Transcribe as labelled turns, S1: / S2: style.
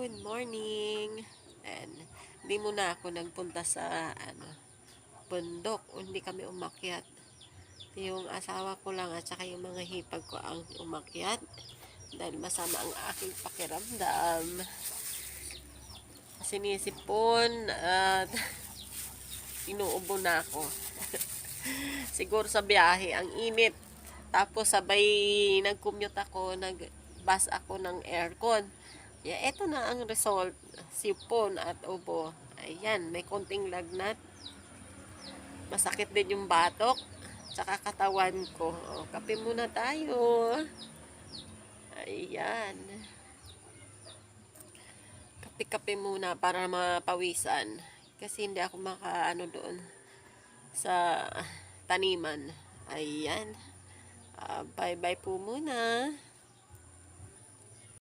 S1: Good morning. And hindi muna ako nagpunta sa bundok. Hindi kami umakyat. Yung asawa ko lang at saka yung mga hipag ko ang umakyat dahil masama ang aking pakiramdam. Sinisipon at inuubo na ako. Siguro sa biyahe, ang init. Tapos sabay nag-commute ako, nag-bus ako ng aircon. Eto na ang result. Sipon at ubo. Ayan, may konting lagnat. Masakit din yung batok. Tsaka katawan ko. O, kape muna tayo. Ayan. Kape-kape muna para mapawisan. Kasi hindi ako makaano doon sa taniman. Ayan. Bye-bye po muna.